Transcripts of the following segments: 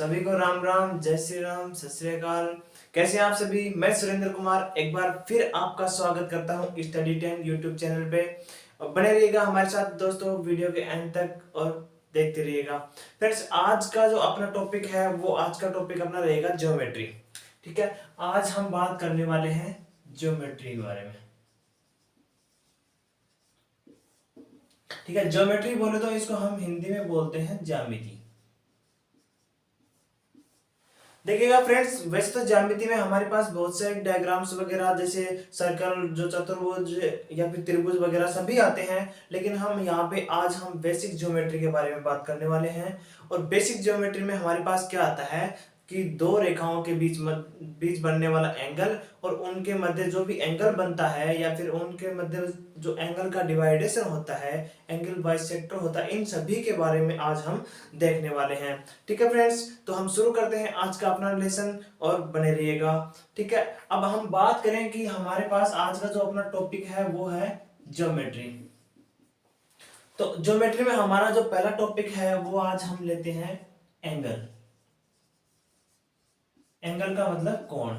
सभी को राम राम, जय श्री राम, सत श्री अकाल। कैसे हैं आप सभी? मैं सुरेंद्र कुमार एक बार फिर आपका स्वागत करता हूं स्टडी टाइम यूट्यूब चैनल पे। और बने रहिएगा हमारे साथ दोस्तों वीडियो के एंड तक और देखते रहिएगा। फ्रेंड्स, आज का जो अपना टॉपिक है वो आज का टॉपिक अपना रहेगा ज्योमेट्री। ठीक है, आज हम बात करने वाले हैं ज्योमेट्री के बारे में। ठीक है, ज्योमेट्री बोले तो इसको हम हिंदी में बोलते हैं ज्यामिति। देखिएगा फ्रेंड्स, वैसे तो ज्यामिति में हमारे पास बहुत से डायग्राम्स वगैरह जैसे सर्कल, जो चतुर्भुज या फिर त्रिभुज वगैरह सभी आते हैं, लेकिन हम यहाँ पे आज हम बेसिक ज्योमेट्री के बारे में बात करने वाले हैं। और बेसिक ज्योमेट्री में हमारे पास क्या आता है कि दो रेखाओं के बीच बनने वाला एंगल और उनके मध्य जो भी एंगल बनता है या फिर उनके मध्य जो एंगल का डिवाइडेशन होता है, एंगल बाइसेक्टर होता है, इन सभी के बारे में आज हम देखने वाले हैं। ठीक है फ्रेंड्स, तो हम शुरू करते हैं आज का अपना लेसन और बने रहिएगा। ठीक है, अब हम बात करें कि हमारे पास आज का जो अपना टॉपिक है वो है ज्योमेट्री। तो ज्योमेट्री में हमारा जो पहला टॉपिक है वो आज हम लेते हैं एंगल। एंगल का मतलब कोण।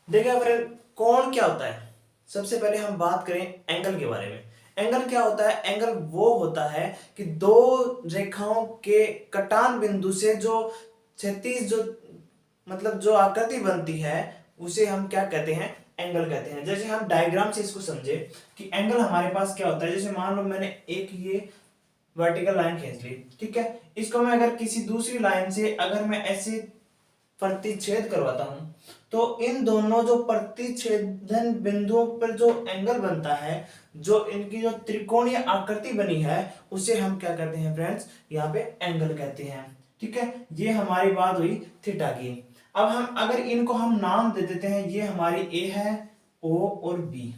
देखिए फ्रेंड, कोण क्या होता है? सबसे पहले हम बात करें एंगल के बारे में। एंगल क्या होता है? एंगल वो होता है कि दो रेखाओं के कटान बिंदु से जो क्षैतिज जो मतलब जो आकृति बनती है उसे हम क्या कहते हैं? एंगल कहते हैं। जैसे हम डायग्राम से इसको समझे कि एंगल हमारे पास क्या होता है। जैसे मान लो मैंने एक ये वर्टिकल लाइन खींच ली, ठीक है, इसको मैं अगर किसी दूसरी लाइन से अगर मैं ऐसे प्रतिच्छेद करवाता हूं तो इन दोनों जो प्रतिच्छेदन बिंदुओं पर जो एंगल बनता है, जो इनकी जो त्रिकोणीय आकृति बनी है, उसे हम क्या कहते हैं फ्रेंड्स? यहाँ पे एंगल कहते हैं। ठीक है, ये हमारी बात हुई थीटा की। अब हम अगर इनको हम नाम दे देते हैं, ये हमारी ए है, ओ और बी।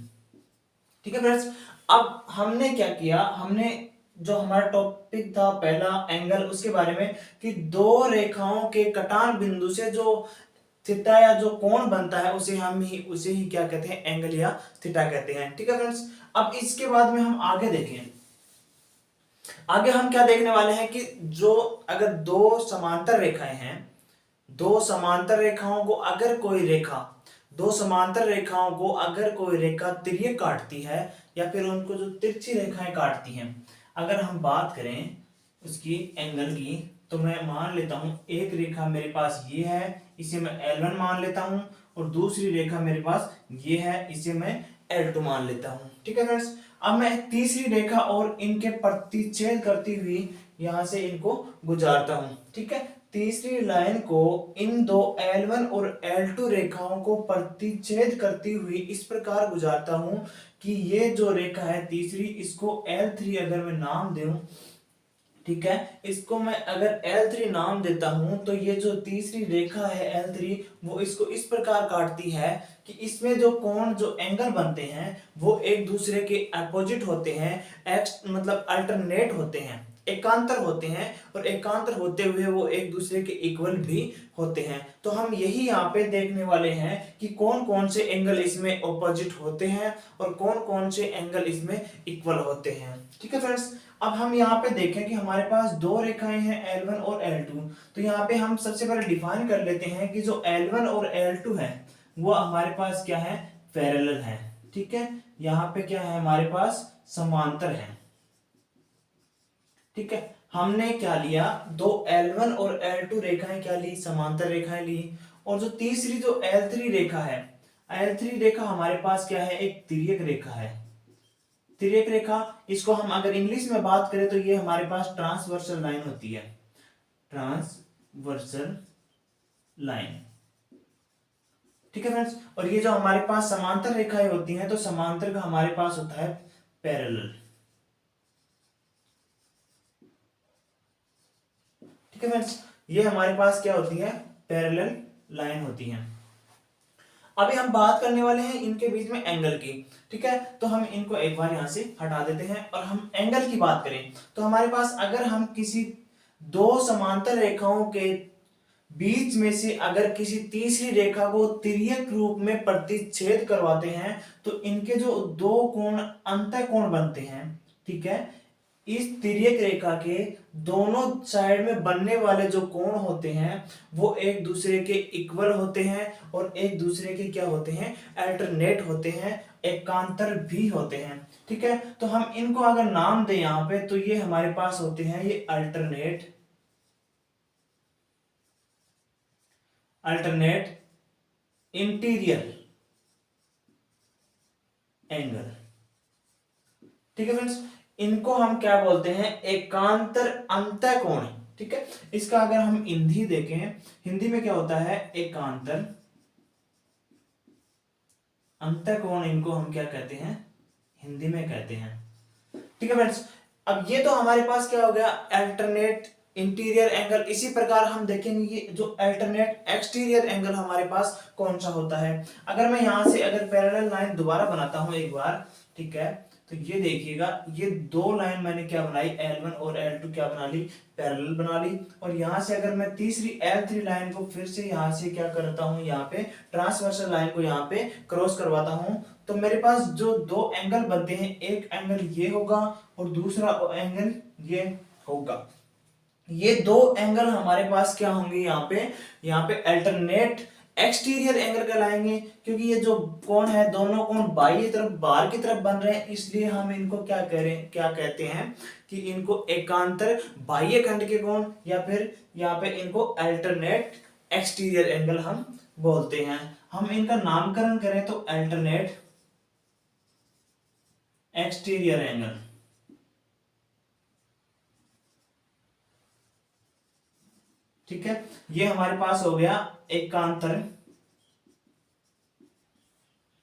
ठीक है फ्रेंड्स, अब हमने क्या किया, हमने जो हमारा टॉपिक था पहला एंगल, उसके बारे में कि दो रेखाओं के कटान बिंदु से जो थीटा या जो कोण बनता है उसे ही क्या कहते हैं? एंगल या थीटा कहते हैं। ठीक है फ्रेंड्स, अब इसके बाद में हम आगे देखें। आगे हम क्या देखने वाले हैं कि जो अगर दो समांतर रेखाएं हैं, दो समांतर रेखाओं को अगर कोई रेखा तिर्यक काटती है या फिर उनको जो तिरछी रेखाएं काटती हैं, अगर हम बात करें उसकी एंगल की, तो मैं मान लेता हूं एक रेखा मेरे पास ये है, इसे मैं L1 मान लेता हूं, और दूसरी रेखा मेरे पास ये है, इसे मैं L2 मान लेता हूं। ठीक है फ्रेंड्स, अब मैं तीसरी रेखा और इनके प्रतिच्छेद करती हुई यहां से इनको गुजारता हूं। ठीक है, तीसरी लाइन को इन दो L1 और L2 रेखाओं को प्रतिच्छेद करती हुई इस प्रकार गुजारता हूं कि ये जो रेखा है तीसरी, इसको L3 अगर मैं नाम दूं, ठीक है, इसको मैं अगर L3 नाम देता हूं तो ये जो तीसरी रेखा है L3, वो इसको इस प्रकार काटती है कि इसमें जो कोण जो एंगल बनते हैं वो एक दूसरे के अपोजिट होते हैं, एक्स मतलब अल्टरनेट होते हैं, एकांतर होते हैं, और एकांतर होते हुए वो एक दूसरे के इक्वल भी होते हैं। तो हम यही यहाँ पे देखने वाले हैं कि कौन कौन से एंगल इसमें ऑपोजिट होते हैं और कौन कौन से एंगल इसमें इक्वल होते हैं। ठीक है फ्रेंड्स, अब हम यहाँ पे देखें कि हमारे पास दो रेखाएं हैं L1 और L2। तो यहाँ पे हम सबसे पहले डिफाइन कर लेते हैं कि जो L1 और L2 है वो हमारे पास क्या है? पैरेलल है। ठीक है, यहाँ पे क्या है? हमारे पास समांतर है। ठीक है, हमने क्या लिया? दो L1 और L2 रेखाएं क्या ली? समांतर रेखाएं ली। और जो तीसरी जो L3 रेखा है, L3 रेखा हमारे पास क्या है? एक तिर्यक रेखा है। तिर्यक रेखा, इसको हम अगर इंग्लिश में बात करें तो ये हमारे पास ट्रांसवर्सल लाइन होती है। Transversal line. ठीक है फ्रेंड्स, और ये जो हमारे पास समांतर रेखाएं होती हैं, तो समांतर का हमारे पास होता है पैरेलल। ठीक है फ्रेंड्स, ये हमारे पास क्या होती है? पैरेलल लाइन होती है। अभी हम बात करने वाले हैं इनके बीच में एंगल की। ठीक है, तो हम इनको एक बार यहां से हटा देते हैं और हम एंगल की बात करें तो हमारे पास अगर हम किसी दो समांतर रेखाओं के बीच में से अगर किसी तीसरी रेखा को तिर्यक रूप में प्रतिच्छेद करवाते हैं तो इनके जो दो कोण अंतःकोण बनते हैं, ठीक है, इस तिर्यक रेखा के दोनों साइड में बनने वाले जो कोण होते हैं वो एक दूसरे के इक्वल होते हैं और एक दूसरे के क्या होते हैं, अल्टरनेट होते हैं, एकांतर भी होते हैं। ठीक है, तो हम इनको अगर नाम दें यहां पे तो ये हमारे पास होते हैं ये अल्टरनेट इंटीरियर एंगल। ठीक है फ्रेंड्स, इनको हम क्या बोलते हैं, एकांतर अंतःकोण। ठीक है, इसका अगर हम हिंदी देखें, हिंदी में क्या होता है, एकांतर अंतःकोण, इनको हम क्या कहते हैं, हिंदी में कहते हैं। ठीक है फ्रेंड्स, अब ये तो हमारे पास क्या हो गया, अल्टरनेट इंटीरियर एंगल। इसी प्रकार हम देखेंगे कि जो अल्टरनेट एक्सटीरियर एंगल हमारे पास कौन सा होता है। अगर मैं यहां से अगर पैरेलल लाइन दोबारा बनाता हूं एक बार, ठीक है, तो ये देखिएगा, ये दो लाइन मैंने क्या बनाई, L1 और L2 क्या बना ली, पैरेलल बना ली। और यहां से अगर मैं तीसरी L3 लाइन को फिर से यहां से क्या करता हूं, यहाँ पे ट्रांसवर्सल लाइन को यहाँ पे क्रॉस करवाता हूं, तो मेरे पास जो दो एंगल बनते हैं, एक एंगल ये होगा और दूसरा एंगल ये होगा। ये दो एंगल हमारे पास क्या होंगे, यहाँ पे अल्टरनेट एक्सटीरियर एंगल कहलाएंगे, क्योंकि ये जो कोण है, दोनों कोण बाह्य तरफ, बाहर की तरफ बन रहे हैं, इसलिए हम इनको क्या कहते हैं कि इनको एकांतर बाह्य खंड के कोण, या फिर यहाँ पे इनको अल्टरनेट एक्सटीरियर एंगल हम बोलते हैं। हम इनका नामकरण करें तो अल्टरनेट एक्सटीरियर एंगल। ठीक है, ये हमारे पास हो गया एकांतर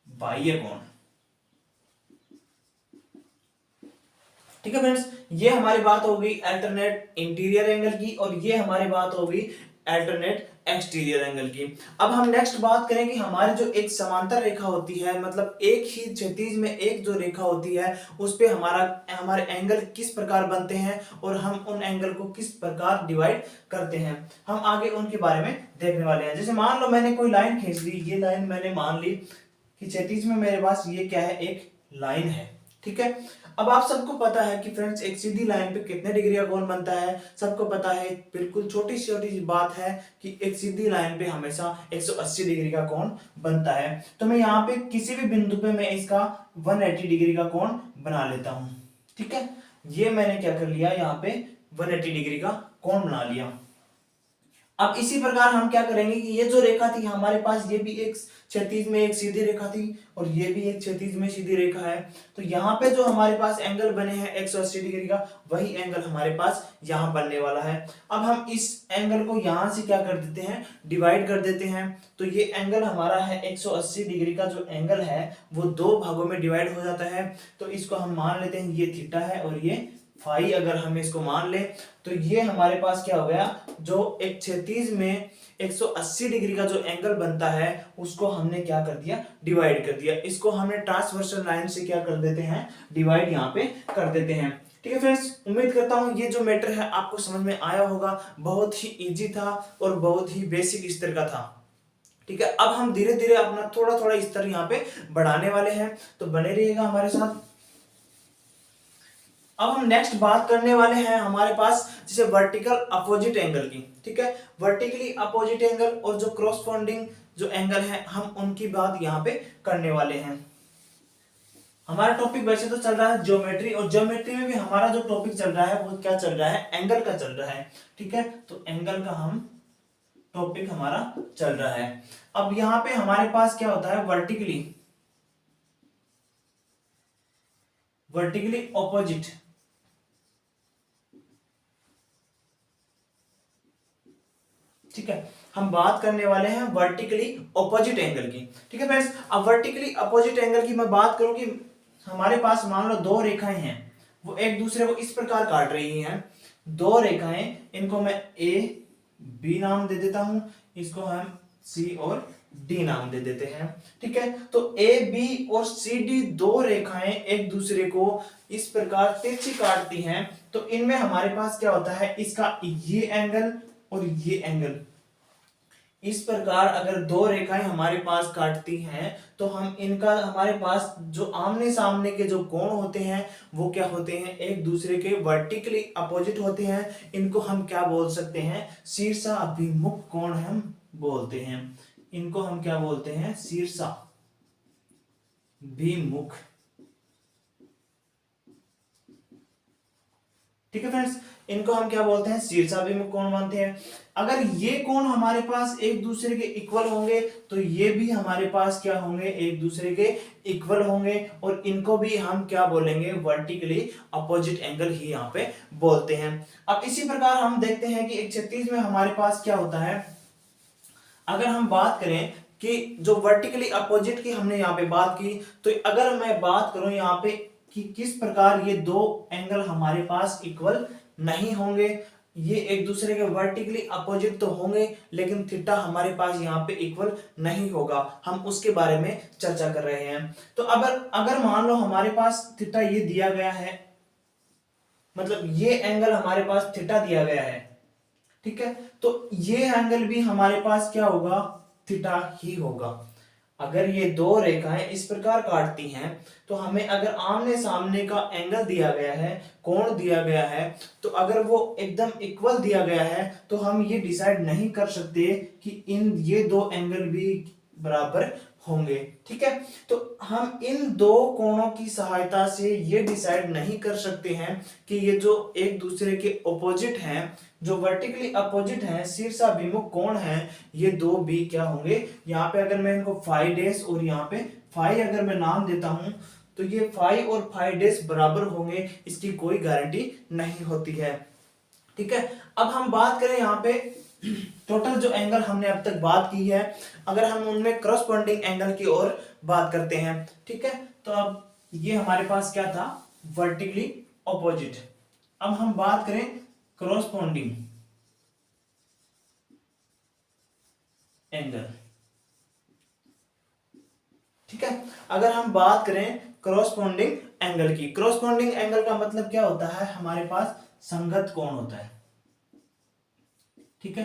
बाह्य कोण। ठीक है फ्रेंड्स, ये हमारी बात हो गई अल्टरनेट इंटीरियर एंगल की, और ये हमारी बात हो गई अल्टरनेट एक्सटीरियर एंगल की। अब हम नेक्स्ट बात करें कि हमारी जो एक समांतर रेखा होती है, मतलब एक ही क्षैतिज में एक जो रेखा होती है, उस पे हमारे एंगल किस प्रकार बनते हैं और हम उन एंगल को किस प्रकार डिवाइड करते हैं, हम आगे उनके बारे में देखने वाले हैं। जैसे मान लो मैंने कोई लाइन खींच ली, ये लाइन मैंने मान ली कि क्षैतिज में मेरे पास ये क्या है, एक लाइन है। ठीक है, अब आप सबको पता है कि फ्रेंड्स एक सीधी लाइन पे कितने डिग्री का कोण बनता है, सबको पता है। बिल्कुल छोटी सी बात है कि एक सीधी लाइन पे हमेशा 180 डिग्री का कोण बनता है। तो मैं यहाँ पे किसी भी बिंदु पे मैं इसका 180 डिग्री का कोण बना लेता हूं। ठीक है, ये मैंने क्या कर लिया, यहाँ पे 180 डिग्री का कोण बना लिया। अब इसी प्रकार हम क्या करेंगे कि ये जो रेखा थी हमारे पास, ये भी एक क्षैतिज में एक सीधी रेखा थी और ये भी एक क्षैतिज में सीधी रेखा है। तो यहाँ पे जो हमारे पास एंगल बने हैं 180 डिग्री का, वही एंगल हमारे पास यहाँ बनने वाला है। अब हम इस एंगल को यहाँ से क्या कर देते हैं, डिवाइड कर देते हैं। तो ये एंगल हमारा है 180 डिग्री का जो एंगल है वो दो भागों में डिवाइड हो जाता है। तो इसको हम मान लेते हैं ये थीटा है और ये फाई, अगर हम इसको मान ले तो ये हमारे पास क्या हो गया, जो एक क्षैतिज में 180 डिग्री का जो एंगल बनता है उसको हमने क्या कर दिया, डिवाइड कर दिया। इसको हमने ट्रांसवर्सल लाइन से क्या कर देते हैं, डिवाइड यहाँ पे कर देते हैं। ठीक है फ्रेंड्स, उम्मीद करता हूँ ये जो मैटर है आपको समझ में आया होगा। बहुत ही इजी था और बहुत ही बेसिक स्तर का था। ठीक है, अब हम धीरे धीरे अपना थोड़ा थोड़ा स्तर यहाँ पे बढ़ाने वाले हैं, तो बने रहिएगा हमारे साथ। अब हम नेक्स्ट बात करने वाले हैं हमारे पास जैसे वर्टिकल अपोजिट एंगल की। ठीक है, वर्टिकली अपोजिट एंगल और जो क्रॉसपोंडिंग जो एंगल है, हम उनकी बात यहाँ पे करने वाले हैं। हमारा टॉपिक वैसे तो चल रहा है ज्योमेट्री, और ज्योमेट्री में भी हमारा जो टॉपिक चल रहा है वो क्या चल रहा है, एंगल का चल रहा है। ठीक है, तो एंगल का हम टॉपिक हमारा चल रहा है। अब यहाँ पे हमारे पास क्या होता है, वर्टिकली ऑपोजिट। ठीक है, हम बात करने वाले हैं वर्टिकली ऑपोजिट एंगल की। ठीक है फ्रेंड्स, अब वर्टिकली अपोजिट एंगल की मैं बात करूं कि हमारे पास मान लो दो रेखाएं हैं, वो एक दूसरे को इस प्रकार काट रही हैं। दो रेखाएं, इनको मैं ए बी नाम दे देता हूं, इसको हम सी और डी नाम दे देते हैं। ठीक है, तो ए बी और सी डी दो रेखाएं एक दूसरे को इस प्रकार तिरछी काटती हैं। तो इनमें हमारे पास क्या होता है, इसका ये एंगल और ये एंगल, इस प्रकार अगर दो रेखाएं हमारे पास काटती हैं तो हम इनका हमारे पास जो आमने सामने के जो कोण होते हैं वो क्या होते हैं, एक दूसरे के वर्टिकली अपोजिट होते हैं। इनको हम क्या बोल सकते हैं, शीर्षाभिमुख कोण हम बोलते हैं। इनको हम क्या बोलते हैं, शीर्षाभिमुख। ठीक है फ्रेंड्स, इनको हम क्या बोलते हैं, शीर्षाभिमुख कोण मानते हैं। अगर ये कोण हमारे पास एक दूसरे के इक्वल होंगे तो ये भी हमारे पास क्या होंगे, एक दूसरे के इक्वल होंगे, और इनको भी हम क्या बोलेंगे, वर्टिकली अपोजिट एंगल ही यहाँ पे बोलते हैं। अब इसी प्रकार हम देखते हैं कि 136 में हमारे पास क्या होता है। अगर हम बात करें कि जो वर्टिकली अपोजिट की हमने यहाँ पे बात की, तो अगर मैं बात करूं यहाँ पे कि किस प्रकार ये दो एंगल हमारे पास इक्वल नहीं होंगे, ये एक दूसरे के वर्टिकली अपोजिट तो होंगे लेकिन थीटा हमारे पास यहाँ पे इक्वल नहीं होगा, हम उसके बारे में चर्चा कर रहे हैं। तो अगर मान लो हमारे पास थीटा ये दिया गया है, मतलब ये एंगल हमारे पास थीटा दिया गया है, ठीक है, तो ये एंगल भी हमारे पास क्या होगा, थीटा ही होगा। अगर ये दो रेखाएं इस प्रकार काटती हैं तो हमें अगर आमने सामने का एंगल दिया गया है, कोण दिया गया है, तो अगर वो एकदम इक्वल दिया गया है तो हम ये डिसाइड नहीं कर सकते कि ये दो एंगल भी बराबर होंगे। ठीक है, तो हम इन दो कोणों की सहायता से ये डिसाइड नहीं कर सकते हैं कि ये जो एक दूसरे के ऑपोजिट हैं, जो वर्टिकली अपोजिट हैं, शीर्षाभिमुख कोण हैं, ये दो भी क्या होंगे। यहाँ पे अगर मैं इनको फाई डैश और यहाँ पे फाई अगर मैं नाम देता हूं तो ये फाई और फाई डैश बराबर होंगे, इसकी कोई गारंटी नहीं होती है। ठीक है, अब हम बात करें यहाँ पे टोटल जो एंगल हमने अब तक बात की है, अगर हम उनमें क्रॉसपोंडिंग एंगल की ओर बात करते हैं, ठीक है, तो अब ये हमारे पास क्या था, वर्टिकली ऑपोजिट। अब हम बात करें क्रॉसपोंडिंग एंगल। ठीक है, अगर हम बात करें क्रॉसपोंडिंग एंगल की, क्रॉसपोंडिंग एंगल का मतलब क्या होता है, हमारे पास संगत कोण होता है। ठीक है,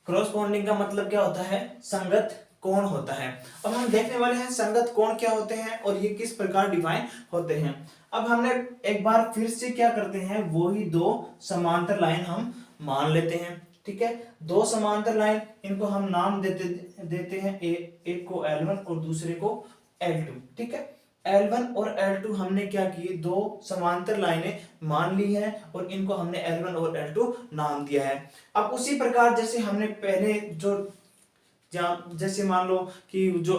क्रॉसपोंडिंग का मतलब क्या होता है, संगत कोण होता है। अब हम देखने वाले हैं संगत कोण क्या होते हैं और ये किस प्रकार डिफाइन होते हैं। अब हमने एक बार फिर से क्या करते हैं, वो ही दो समांतर लाइन हम मान लेते हैं। ठीक है, दो समांतर लाइन, इनको हम नाम देते हैं, एक को L1 और दूसरे को L2। ठीक है, L1 और L2 हमने क्या किए, दो समांतर लाइनें मान ली हैं और इनको हमने L1 और L2 नाम दिया है। अब उसी प्रकार जैसे हमने पहले जैसे मान लो कि जो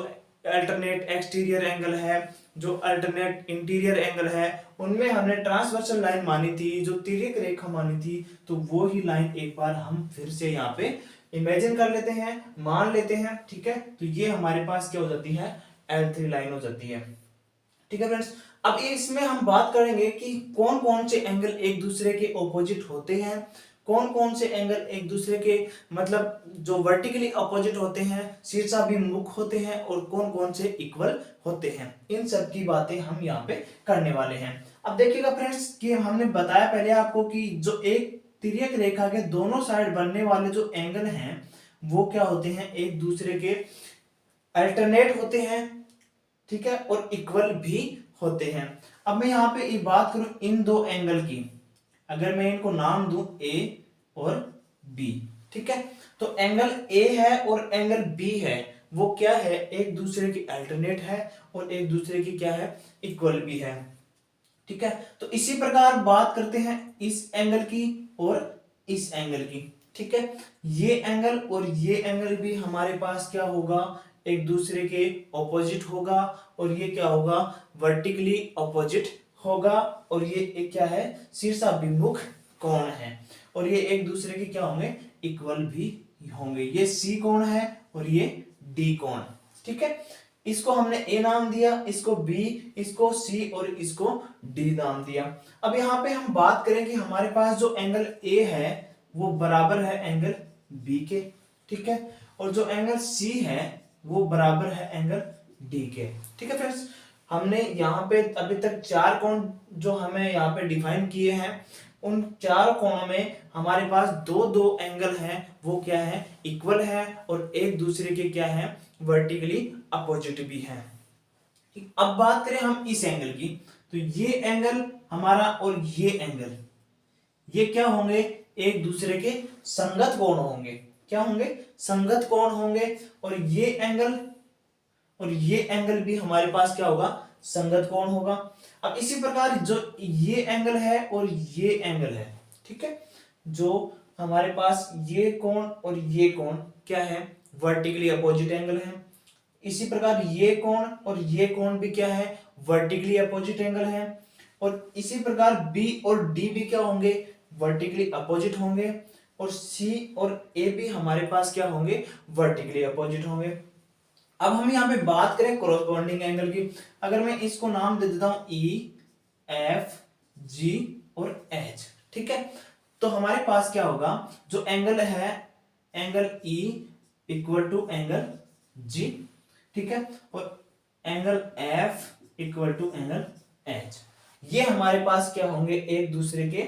अल्टरनेट एक्सटीरियर एंगल है, जो अल्टरनेट इंटीरियर एंगल है, उनमें हमने ट्रांसवर्सल लाइन मानी थी, जो तिर्यक रेखा मानी थी, तो वो ही लाइन एक बार हम फिर से यहाँ पे इमेजिन कर लेते हैं, मान लेते हैं। ठीक है, तो ये हमारे पास क्या हो जाती है, L3 लाइन हो जाती है। ठीक है फ्रेंड्स, अब इसमें हम बात करेंगे कि कौन कौन से एंगल एक दूसरे के ऑपोजिट होते हैं, कौन कौन से एंगल एक दूसरे के मतलब जो वर्टिकली अपोजिट होते हैं, शीर्षाभिमुख होते हैं, और कौन कौन से इक्वल होते हैं, इन सब की बातें हम यहाँ पे करने वाले हैं। अब देखिएगा फ्रेंड्स कि हमने बताया पहले आपको कि जो एक तिर्यक रेखा के दोनों साइड बनने वाले जो एंगल हैं वो क्या होते हैं, एक दूसरे के अल्टरनेट होते हैं। ठीक है, और इक्वल भी होते हैं। अब मैं यहाँ पे एक बात करूं इन दो एंगल की, अगर मैं इनको नाम दूं A और B, ठीक है, तो एंगल A है और एंगल B है, वो क्या है, एक दूसरे की अल्टरनेट है और एक दूसरे की क्या है, इक्वल भी है। ठीक है, तो इसी प्रकार बात करते हैं इस एंगल की और इस एंगल की। ठीक है, ये एंगल और ये एंगल भी हमारे पास क्या होगा, एक दूसरे के ऑपोजिट होगा, और ये क्या होगा, वर्टिकली ऑपोजिट होगा, और ये एक क्या है, शीर्षाभिमुख कोण है, और ये एक दूसरे के क्या होंगे, इक्वल भी होंगे। ये C कोण है और ये D कोण। ठीक है, इसको हमने A नाम दिया, इसको B, इसको C और इसको D नाम दिया। अब यहाँ पे हम बात करें कि हमारे पास जो एंगल A है वो बराबर है एंगल B के। ठीक है, और जो एंगल C है वो बराबर है एंगल D के। ठीक है फ्रेंड्स, हमने यहाँ पे अभी तक चार कोण जो हमें यहाँ पे डिफाइन किए हैं, उन चार कोणों में हमारे पास दो दो एंगल हैं, वो क्या है, इक्वल है और एक दूसरे के क्या है, वर्टिकली अपोजिट भी है। अब बात करें हम इस एंगल की, तो ये एंगल हमारा और ये एंगल, ये क्या होंगे, एक दूसरे के संगत कोण होंगे। क्या होंगे, संगत कोण होंगे। और ये एंगल भी हमारे पास क्या होगा, संगत कोण होगा। अब इसी प्रकार जो ये एंगल है और ये एंगल है, ठीक है, जो हमारे पास ये कोण और ये कोण क्या है, वर्टिकली अपोजिट एंगल है। इसी प्रकार ये कोण और ये कोण भी क्या है, वर्टिकली अपोजिट एंगल है। और इसी प्रकार बी और डी भी क्या होंगे, वर्टिकली अपोजिट होंगे। और सी और ए भी हमारे पास क्या होंगे, वर्टिकली अपोजिट होंगे। अब हम यहाँ पे बात करें कोरोस्पोंडिंग एंगल की, अगर मैं इसको नाम दे देता हूं ई, एफ, जी और एच, ठीक है, तो हमारे पास क्या होगा, जो एंगल है, angle E equal to angle G, ठीक है, और angle F equal to angle H, ये हमारे पास क्या होंगे, एक दूसरे के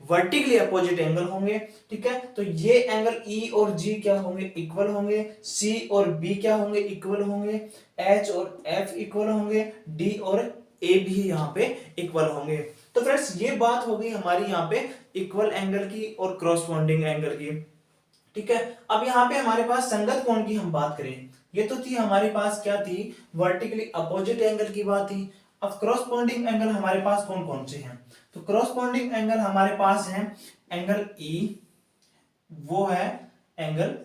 वर्टिकली अपोजिट एंगल होंगे। ठीक है, तो ये एंगल ई और जी क्या होंगे, इक्वल होंगे। सी और बी क्या होंगे, इक्वल होंगे। एच और एफ इक्वल होंगे। डी और ए भी यहाँ पे इक्वल होंगे। तो फ्रेंड्स ये बात हो गई हमारी यहाँ पे इक्वल एंगल की और क्रॉसपोंडिंग एंगल की। ठीक है, अब यहाँ पे हमारे पास संगत कोण की हम बात करें, ये तो थी हमारे पास क्या थी, वर्टिकली अपोजिट एंगल की बात थी। अब क्रॉसपोंडिंग एंगल हमारे पास कौन कौन से हैं, तो क्रॉसपोंडिंग एंगल हमारे पास है एंगल ई, वो है एंगल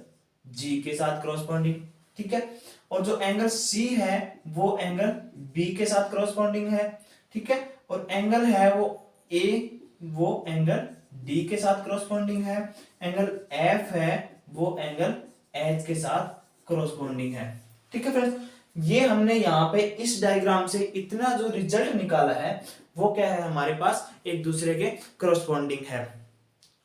जी के साथ क्रॉसपोंडिंग। ठीक है, और जो एंगल सी है वो एंगल बी के साथ क्रॉसपोंडिंग है। ठीक है, और एंगल है वो ए, वो एंगल डी के साथ क्रॉसपोंडिंग है। एंगल एफ है वो एंगल एच के साथ क्रॉसपोंडिंग है। ठीक है फ्रेंड्स, ये हमने यहाँ पे इस डायग्राम से इतना जो रिजल्ट निकाला है वो क्या है, हमारे पास एक दूसरे के क्रॉसपोंडिंग है।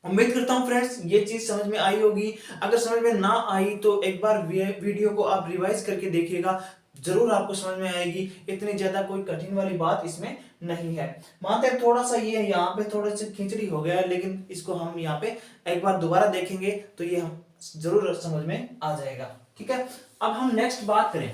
उम्मीद करता हूं फ्रेंड्स ये चीज समझ में आई होगी। अगर समझ में ना आई तो एक बार वीडियो को आप रिवाइज करके देखिएगा, जरूर आपको समझ में आएगी। इतनी ज्यादा कोई कठिन वाली बात इसमें नहीं है। मानते हैं थोड़ा सा ये यहाँ पे थोड़ा सा खिचड़ी हो गया है, लेकिन इसको हम यहाँ पे एक बार दोबारा देखेंगे तो ये हम जरूर समझ में आ जाएगा। ठीक है, अब हम नेक्स्ट बात करें,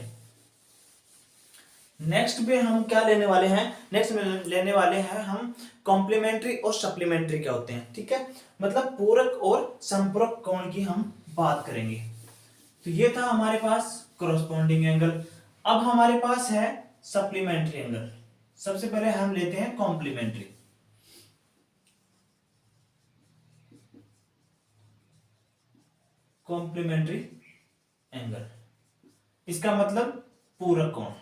नेक्स्ट में हम क्या लेने वाले हैं, नेक्स्ट में लेने वाले हैं हम कॉम्प्लीमेंट्री और सप्लीमेंट्री क्या होते हैं। ठीक है, मतलब पूरक और संपूरक कोण की हम बात करेंगे। तो ये था हमारे पास कॉरस्पॉन्डिंग एंगल। अब हमारे पास है सप्लीमेंट्री एंगल। सबसे पहले हम लेते हैं कॉम्प्लीमेंट्री। कॉम्प्लीमेंट्री एंगल, इसका मतलब पूरक कोण।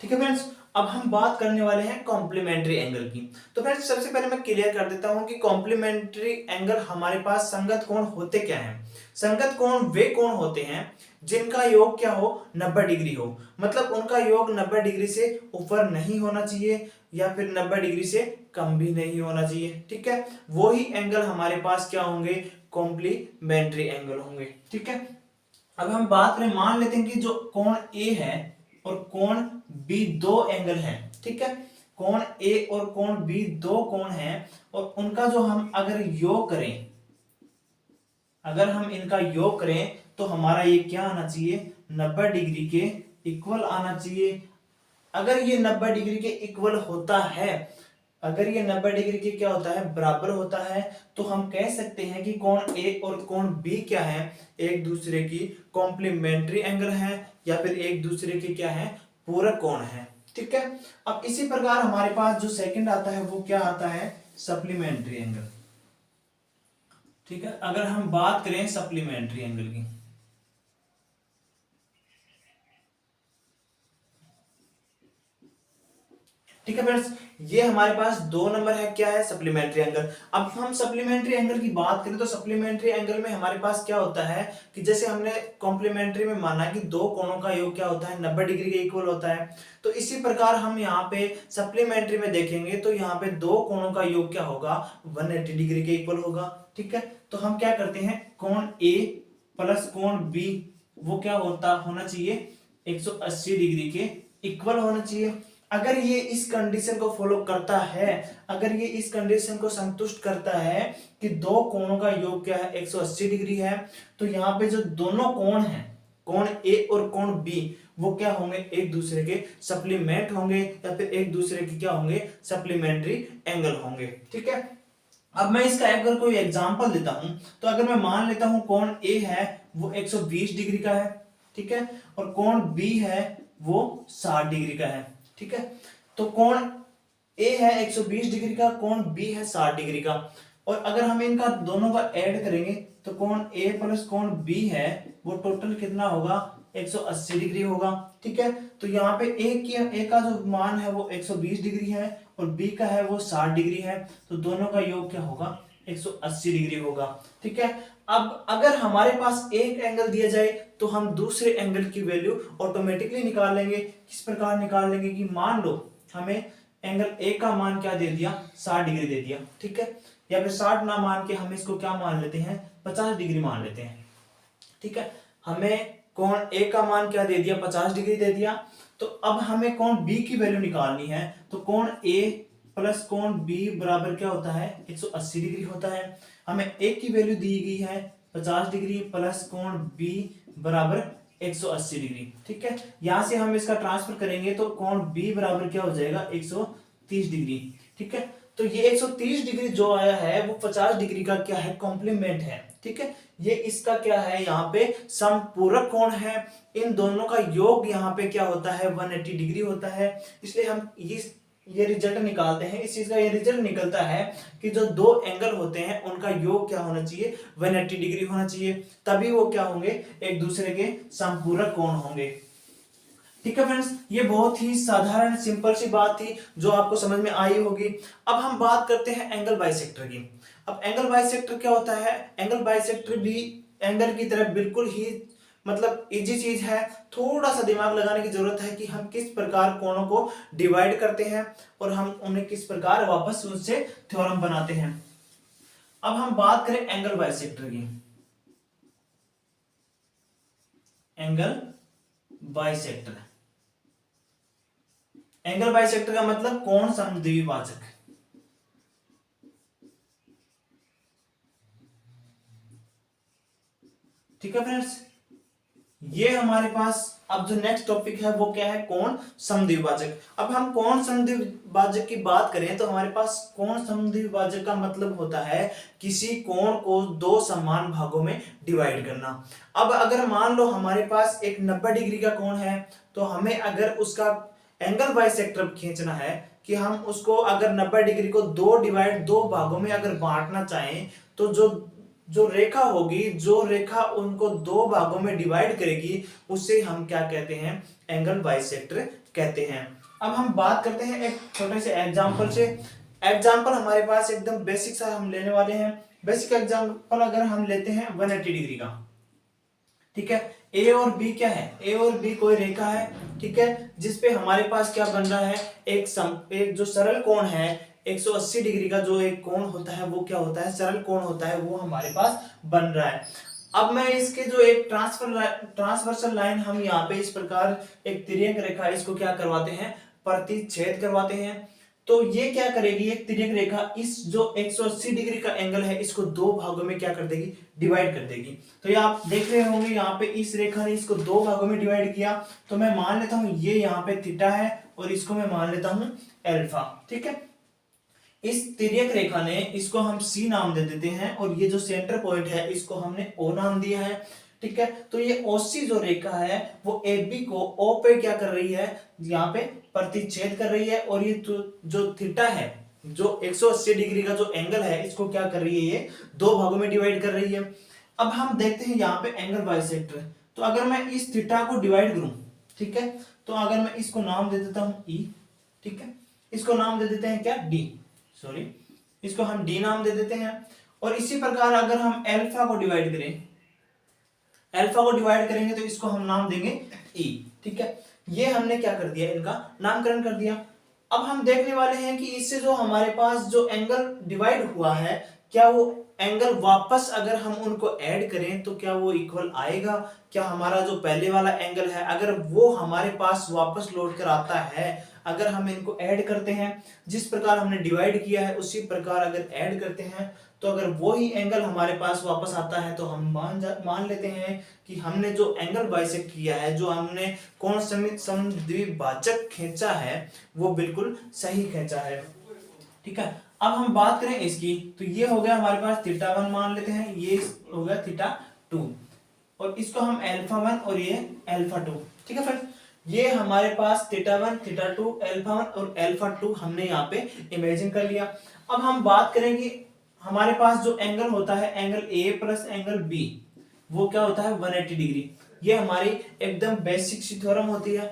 ठीक है फ्रेंड्स, अब हम बात करने वाले हैं कॉम्प्लीमेंट्री एंगल की। तो फ्रेंड्स सबसे पहले मैं क्लियर कर देता हूं कि कॉम्प्लीमेंट्री एंगल हमारे पास संगत कोण होते क्या हैं। संगत कोण वे कोण होते हैं जिनका योग क्या हो, 90 डिग्री हो। मतलब उनका योग 90 डिग्री से ऊपर नहीं होना चाहिए या फिर 90 डिग्री से कम भी नहीं होना चाहिए। ठीक है, वो ही एंगल हमारे पास क्या होंगे, कॉम्प्लीमेंट्री एंगल होंगे। ठीक है, अब हम बात करें, मान लेते हैं कि जो कोण ए है और कोण बी दो एंगल हैं। ठीक है, कोण ए और कोण बी दो कोण हैं और उनका जो हम अगर योग करें, अगर हम इनका योग करें तो हमारा ये क्या आना चाहिए, 90 डिग्री के इक्वल आना चाहिए। अगर ये 90 डिग्री के इक्वल होता है, अगर ये 90 डिग्री के क्या होता है, बराबर होता है, तो हम कह सकते हैं कि कोण ए और कोण बी क्या है, एक दूसरे की कॉम्प्लीमेंट्री एंगल है या फिर एक दूसरे के क्या है, पूरक कोण है। ठीक है, अब इसी प्रकार हमारे पास जो सेकंड आता है वो क्या आता है, सप्लीमेंट्री एंगल। ठीक है, अगर हम बात करें सप्लीमेंट्री एंगल की, ठीक है फ्रेंड्स, ये हमारे पास 2 नंबर है, क्या है, सप्लीमेंट्री एंगल। अब हम सप्लीमेंट्री एंगल की बात करें तो सप्लीमेंट्री एंगल में हमारे पास क्या होता है कि जैसे हमने कॉम्प्लीमेंट्री में माना कि दो कोणों का योग क्या होता है, 90 डिग्री के इक्वल होता है। तो इसी प्रकार हम यहाँ पे सप्लीमेंट्री में देखेंगे तो यहाँ पे दो कोणों का योग क्या होगा, 180 डिग्री के इक्वल होगा। ठीक है, तो हम क्या करते हैं, कोण ए प्लस कोण बी वो क्या होना चाहिए, 180 डिग्री के इक्वल होना चाहिए। अगर ये इस कंडीशन को फॉलो करता है, अगर ये इस कंडीशन को संतुष्ट करता है कि दो कोणों का योग क्या है 180 डिग्री है, तो यहाँ पे जो दोनों कोण हैं, कोण ए और कोण बी, वो क्या होंगे, एक दूसरे के सप्लीमेंट होंगे या फिर एक दूसरे के क्या होंगे, सप्लीमेंट्री एंगल होंगे। ठीक है, अब मैं इसका अगर कोई एग्जांपल देता हूं, तो अगर मैं मान लेता हूं कोण ए है वो 120 डिग्री का है, ठीक है, और कोण बी है वो 60 डिग्री का है। ठीक है, तो कोण ए है 120 डिग्री का, कोण बी है 60 डिग्री का, और अगर हम इनका दोनों का ऐड करेंगे तो कोण ए प्लस कोण बी है वो टोटल कितना होगा, 180 डिग्री होगा। ठीक है, तो यहाँ पे ए का जो मान है वो 120 डिग्री है और बी का है वो 60 डिग्री है, तो दोनों का योग क्या होगा, 180 डिग्री होगा। ठीक है, अब अगर हमारे पास एक एंगल दिया जाए तो हम दूसरे एंगल की वैल्यू ऑटोमेटिकली निकाल लेंगे। किस प्रकार निकाल लेंगे कि मान लो हमें एंगल ए का मान क्या दे दिया, 60 डिग्री दे दिया। ठीक है, या फिर 60 ना मान के हम इसको क्या मान लेते हैं, 50 डिग्री मान लेते हैं। ठीक है, हमें कोण ए का मान क्या दे दिया, 50 डिग्री दे दिया, तो अब हमें कोण बी की वैल्यू निकालनी है, तो कोण ए प्लस कोण बी बराबर क्या होता है, 180 डिग्री होता है। हमें ए की वैल्यू दी गई है 50 डिग्री प्लस कोण बी बराबर 180 डिग्री। ठीक है, यहां से हम इसका ट्रांसफर करेंगे तो कोण बी बराबर क्या हो जाएगा, 130 डिग्री। ठीक है, तो ये 130 डिग्री जो आया है वो 50 डिग्री का क्या है, कॉम्प्लीमेंट है। ठीक है, ये इसका क्या है, यहाँ पे समपूरक कोण है, इन दोनों का योग यहाँ पे क्या होता है, 180 डिग्री होता है। इसलिए हम ये रिजल्ट निकालते हैं, इस चीज का ये रिजल्ट निकलता है कि जो दो एंगल होते हैं उनका योग क्या होना चाहिए, 180 डिग्री होना चाहिए, तभी वो क्या होंगे, एक दूसरे के समपूरक कोण होंगे। ठीक है फ्रेंड्स, ये बहुत ही साधारण सिंपल सी बात थी जो आपको समझ में आई होगी। अब हम बात करते हैं एंगल बाइसेक्टर की। अब एंगल बाइसेक्टर क्या होता है, एंगल बाइसेक्टर भी एंगल की तरह बिल्कुल ही मतलब इजी चीज है, थोड़ा सा दिमाग लगाने की जरूरत है कि हम किस प्रकार कोणों को डिवाइड करते हैं और हम उन्हें किस प्रकार वापस उससे थ्योरम बनाते हैं। अब हम बात करें एंगल बाइसेक्टर की। एंगल बाइसेक्टर, एंगल बाइसेक्टर का मतलब कोण समद्विभाजक। ठीक है फ्रेंड्स, ये हमारे पास अब जो नेक्स्ट टॉपिक है वो क्या है, कोण समद्विभाजक। अब हम कोण समद्विभाजक की बात करें तो हमारे पास कोण समद्विभाजक का मतलब होता है किसी कोण को दो समान भागों में डिवाइड करना। अब अगर मान लो हमारे पास एक 90 डिग्री का कोण है, तो हमें अगर उसका एंगल बाइसेक्टर खींचना है कि हम उसको अगर 90 डिग्री को दो भागों में अगर बांटना चाहें, तो जो रेखा होगी, जो रेखा उनको दो भागों में डिवाइड करेगी, उससे हम क्या कहते हैं, एंगल बाइसेक्टर कहते हैं। अब हम बात करते हैं एक छोटे से एग्जांपल से। एग्जांपल हमारे पास एकदम बेसिक सा हम लेने वाले हैं। बेसिक एग्जांपल अगर हम लेते हैं 180 डिग्री का। ठीक है, ए और बी क्या है, ए और बी कोई रेखा है। ठीक है, जिसपे हमारे पास क्या बन रहा है, एक जो सरल कोण है 180 डिग्री का, जो एक कोण होता है वो क्या होता है, सरल कोण होता है, वो हमारे पास बन रहा है। अब मैं इसके जो एक ट्रांसवर्सल लाइन हम यहाँ पे इस प्रकार एक तिर्यक रेखा, इसको क्या करवाते हैं, प्रतिच्छेद करवाते हैं। तो ये क्या करेगी, एक तिर्यक रेखा इस जो 180 डिग्री का एंगल है इसको दो भागों में क्या कर देगी, डिवाइड कर देगी। तो ये आप देख रहे होंगे यहाँ पे इस रेखा ने इसको दो भागों में डिवाइड किया, तो मैं मान लेता हूं ये यहाँ पे थीटा है और इसको मैं मान लेता हूं अल्फा। ठीक है, इस तिर्यक रेखा ने इसको हम सी नाम दे देते हैं और ये जो सेंटर पॉइंट है इसको हमने ओ नाम दिया है। ठीक है, तो ये ओसी जो रेखा है वो ए बी को ओ पे क्या कर रही है, यहाँ पे प्रतिच्छेद कर रही है, और ये जो थीटा है, जो 180 डिग्री का जो एंगल है, इसको क्या कर रही है, ये दो भागों में डिवाइड कर रही है। अब हम देखते हैं यहाँ पे एंगल बाइसेक्टर। तो अगर मैं इस थीटा को डिवाइड करूं, ठीक है, तो अगर मैं इसको नाम दे देता हूं ई, ठीक है, इसको नाम दे देते हैं क्या, डी, सॉरी, इसको हम डी नाम दे देते हैं। और इसी प्रकार अगर हम अल्फा को डिवाइड करें, अल्फा को डिवाइड करेंगे तो इसको हम नाम देंगे ई। ठीक है, ये हमने क्या कर दिया, इनका नामकरण कर दिया। अब हम देखने वाले हैं कि इससे जो हमारे पास जो एंगल डिवाइड हुआ है, क्या वो एंगल वापस अगर हम उनको ऐड करें तो क्या वो इक्वल आएगा, क्या हमारा जो पहले वाला एंगल है अगर वो हमारे पास वापस लौट कर आता है, अगर हम इनको ऐड करते हैं, जिस प्रकार हमने डिवाइड किया है उसी प्रकार अगर ऐड करते हैं, तो अगर वो ही एंगल हमारे पास वापस आता है तो हम मान लेते हैं कि हमने जो एंगल बाइसेक्ट किया है, जो हमने कोण समित समद्विभाजक खींचा है, वो बिल्कुल सही खींचा है। ठीक है, अब हम बात करें इसकी, तो ये हो गया हमारे पास θ1 मान लेते हैं, ये हो गया θ2, और इसको हम α1 और ये α2। ठीक है फ्रेंड्स, ये हमारे पास θ1 θ2 α1 और α2 हमने यहाँ पे इमेजिन कर लिया। अब हम बात करें कि हमारे पास जो एंगल होता है, angle A plus angle B, वो क्या होता है 180 डिग्री। ये हमारी एकदम बेसिक सी थ्योरम होती है।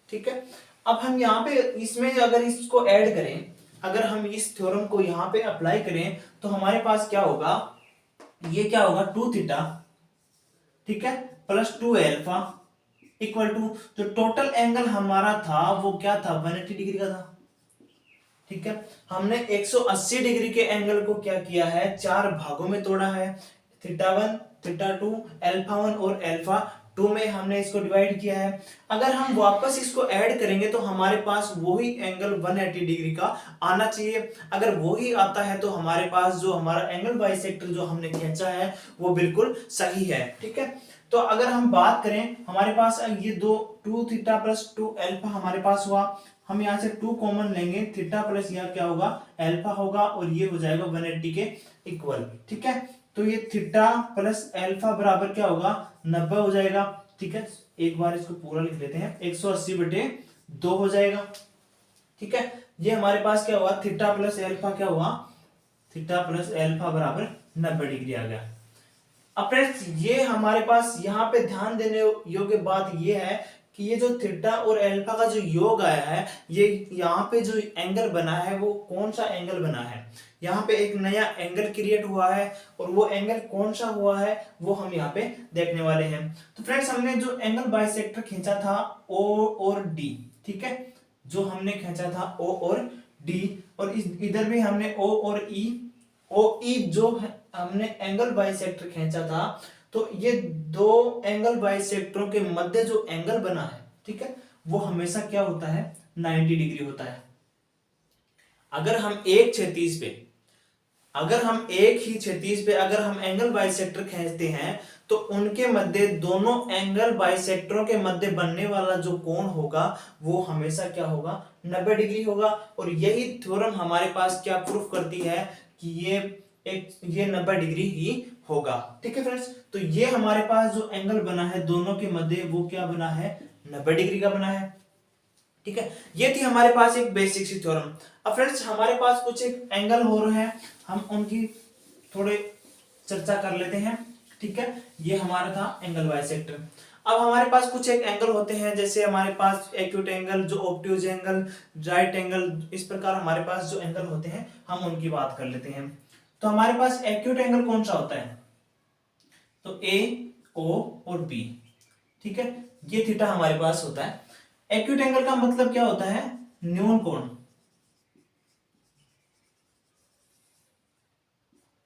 ठीक है, अब हम यहाँ पे इसमें अगर इसको ऐड करें, अगर हम इस थ्योरम को यहाँ पे अप्लाई करें, तो हमारे पास क्या होगा, ये क्या होगा 2θ, ठीक है, प्लस 2α इक्वल टू, जो टोटल एंगल हमारा था वो क्या था 180 डिग्री का था। ठीक है, हमने 180 डिग्री के एंगल को क्या किया है, चार भागों में तोड़ा है, θ1 θ2 α1 और α2 में हमने इसको डिवाइड किया है। अगर हम वापस इसको ऐड करेंगे तो हमारे पास वही एंगल 180 डिग्री का आना चाहिए। अगर वही आता है तो हमारे पास जो हमारा एंगल बाइसेक्टर जो हमने खींचा है वो बिल्कुल सही है। ठीक है, तो अगर हम बात करें, हमारे पास ये दो 2θ प्लस 2α हमारे पास हुआ, हम यहाँ से 2 कॉमन लेंगे, थीटा प्लस यह क्या होगा अल्फा होगा, और ये हो जाएगा 180 के इक्वल। ठीक है, तो ये थीटा प्लस अल्फा बराबर क्या होगा 90 हो जाएगा। ठीक है, एक बार इसको पूरा लिख लेते हैं, 180/2 हो जाएगा। ठीक है, ये हमारे पास क्या हुआ, थीटा प्लस अल्फा क्या हुआ, थीटा प्लस अल्फा बराबर 90 डिग्री आ गया। अब फ्रेंड्स, ये हमारे पास यहाँ पे ध्यान देने योग्य बात ये है कि ये जो थीटा और अल्फा का जो योग आया है, ये यहाँ पे जो एंगल बना है वो कौन सा एंगल बना है, यहाँ पे एक नया एंगल क्रिएट हुआ है, और वो एंगल कौन सा हुआ है वो हम यहाँ पे देखने वाले हैं। तो फ्रेंड्स, हमने जो एंगल बाइसेक्टर खींचा था O और D, ठीक है, जो हमने खींचा था O और D, और इधर भी हमने O और E, OE जो हमने एंगल बाइसेक्टर खींचा था, तो ये दो एंगल बाइसेक्टरों के मध्य जो एंगल बना है, ठीक है, वो हमेशा क्या होता है 90 डिग्री होता है। अगर हम एक क्षैतिज पे, अगर हम एक ही क्षैतिज पे अगर हम एंगल बाइसेक्टर खींचते हैं, तो उनके मध्य, दोनों एंगल बाइसेक्टरों के मध्य बनने वाला जो कोण होगा वो हमेशा क्या होगा 90 डिग्री होगा। और यही थ्योरम हमारे पास क्या प्रूफ करती है कि ये 90 डिग्री ही होगा। ठीक है फ्रेंड्स, तो ये हमारे पास जो एंगल बना है दोनों के मध्य, वो क्या बना है 90 डिग्री का बना है। ठीक है, ये थी हमारे पास एक बेसिक सी थ्योरम। अब फ्रेंड्स, हमारे पास कुछ एक एंगल हो रहे हैं, हम उनकी थोड़े चर्चा कर लेते हैं। ठीक है, ये हमारा था एंगल बाइसेक्टर। अब हमारे पास कुछ एक एंगल होते हैं, जैसे हमारे पास एक्यूट एंगल, जो ऑब्ट्यूज एंगल, राइट एंगल, इस प्रकार हमारे पास जो एंगल होते हैं हम उनकी बात कर लेते हैं। तो हमारे पास एक्यूट एंगल कौन सा होता है, तो ए, ओ और बी। ठीक है, ये थीटा हमारे पास होता है। एक्यूट एंगल का मतलब क्या होता है, न्यून कोण।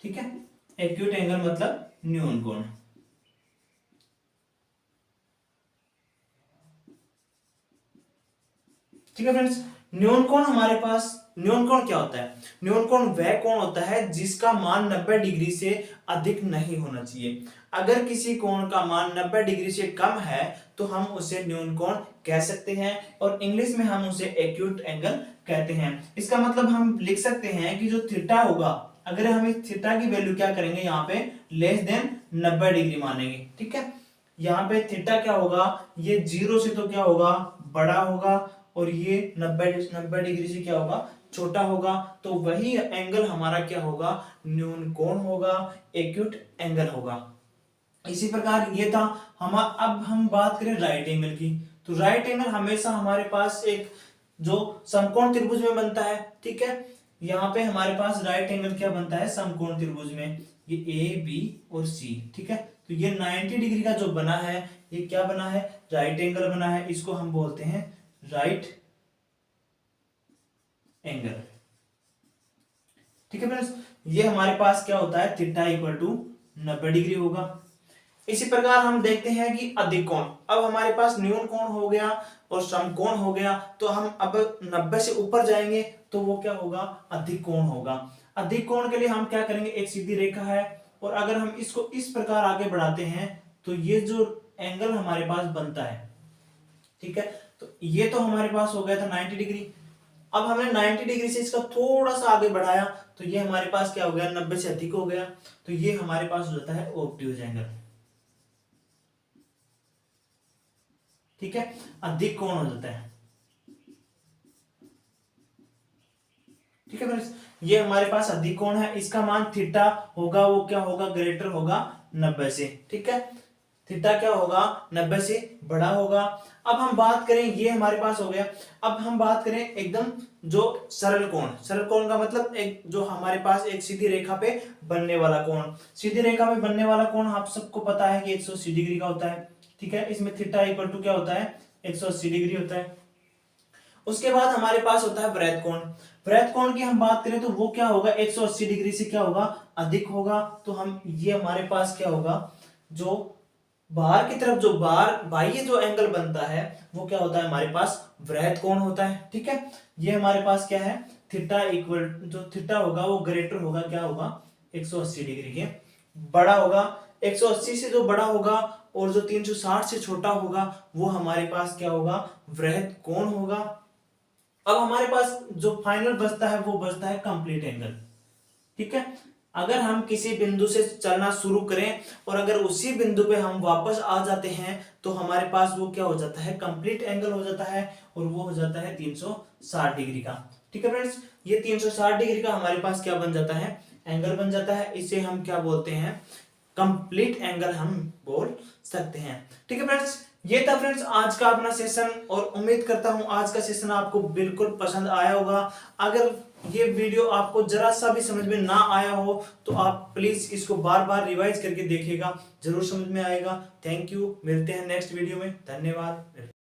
ठीक है, एक्यूट एंगल मतलब न्यून कोण। ठीक है फ्रेंड्स, न्यून कोण हमारे पास, न्यून कोण क्या होता है, न्यून कोण वह कोण होता है जिसका मान 90 डिग्री से अधिक नहीं होना चाहिए। अगर किसी कोण का मान 90 डिग्री से कम है तो हम उसे न्यून कोण कह सकते हैं, और इंग्लिश में हम उसे एक्यूट एंगल कहते हैं। इसका मतलब हम लिख सकते हैं कि जो थीटा होगा, अगर हम इस थीटा की वैल्यू क्या करेंगे, यहाँ पे लेस देन 90 डिग्री मानेंगे। ठीक है, यहाँ पे थीटा क्या होगा, ये 0 से तो क्या होगा बड़ा होगा, और ये 90 डिग्री से क्या होगा छोटा होगा, तो वही एंगल हमारा क्या होगा न्यून कोण होगा, एक्यूट एंगल होगा। इसी प्रकार ये था हम। अब हम बात करें राइट एंगल की, तो राइट एंगल हमेशा हमारे पास एक जो समकोण त्रिभुज में बनता है। ठीक है, यहाँ पे हमारे पास राइट एंगल क्या बनता है समकोण त्रिभुज में, ये ए बी और सी। ठीक है, तो ये 90 डिग्री का जो बना है, ये क्या बना है राइट एंगल बना है, इसको हम बोलते हैं राइट एंगल। ठीक है फ्रेंड्स, ये हमारे पास क्या होता है थीटा इक्वल टू 90 डिग्री होगा। इसी प्रकार हम देखते हैं कि अधिक कोण, अब हमारे पास न्यून कोण हो गया और समकोण हो गया, तो हम अब 90 से ऊपर जाएंगे तो वो क्या होगा, अधिक कोण होगा। अधिक कोण के लिए हम क्या करेंगे, एक सीधी रेखा है और अगर हम इसको इस प्रकार आगे बढ़ाते हैं तो ये जो एंगल हमारे पास बनता है, ठीक है, तो ये तो हमारे पास हो गया था 90 डिग्री। अब हमने 90 डिग्री से इसका थोड़ा सा आगे बढ़ाया तो ये हमारे पास क्या हो गया, 90 से अधिक हो गया, तो ये हमारे पास हो जाता है ऑब्ट्यूज एंगल, ठीक है, अधिक कोण हो जाता है, ठीक है फ्रेंड्स। ये हमारे पास अधिक कोण है, इसका मान थीटा होगा, वो क्या होगा, ग्रेटर होगा 90 से, ठीक है, थीटा क्या होगा, 90 से बड़ा होगा। अब हम बात करें, ये हमारे पास हो गया, अब हम बात करें एकदम जो सरल कोण, सरल कोण का मतलब एक जो हमारे पास एक सीधी रेखा पे बनने वाला कोण, सीधी रेखा पे बनने वाला कोण आप सबको पता है कि 180 डिग्री का होता है, ठीक है, इसमें थीटा इक्वल टू क्या होता है, 180 डिग्री होता है। उसके बाद हमारे पास होता है वृत्त कोण, वृत्त कोण की हम बात करें तो वो क्या होगा, 180 डिग्री से क्या होगा, अधिक होगा, तो हम ये हमारे पास क्या होगा, जो बाहर की तरफ जो बाहर बाह्य जो एंगल बनता है वो क्या होता है, हमारे पास वृत्त कोण होता है, ठीक है। ये हमारे पास क्या है, थीटा इक्वल, जो थीटा होगा वो ग्रेटर होगा, क्या होगा, 180 डिग्री के बड़ा होगा, 180 से जो बड़ा होगा और जो 360 से छोटा होगा वो हमारे पास क्या होगा, वृत्त कोण होगा। अब हमारे पास जो फाइनल बचता है वो बचता है कंप्लीट एंगल, ठीक है। अगर हम किसी बिंदु से चलना शुरू करें और अगर उसी बिंदु पे हम वापस आ जाते हैं तो हमारे पास वो क्या हो जाता है, कंप्लीट एंगल हो जाता है और वो हो जाता है 360 डिग्री का, ठीक है फ्रेंड्स। ये 360 डिग्री का हमारे पास क्या बन जाता है, एंगल बन जाता है, इसे हम क्या बोलते हैं, कंप्लीट एंगल हम बोल सकते हैं, ठीक है फ्रेंड्स। ये था फ्रेंड्स आज का अपना सेशन और उम्मीद करता हूं आज का सेशन आपको बिल्कुल पसंद आया होगा। अगर ये वीडियो आपको जरा सा भी समझ में ना आया हो तो आप प्लीज इसको बार बार रिवाइज करके देखिएगा, जरूर समझ में आएगा। थैंक यू, मिलते हैं नेक्स्ट वीडियो में, धन्यवाद।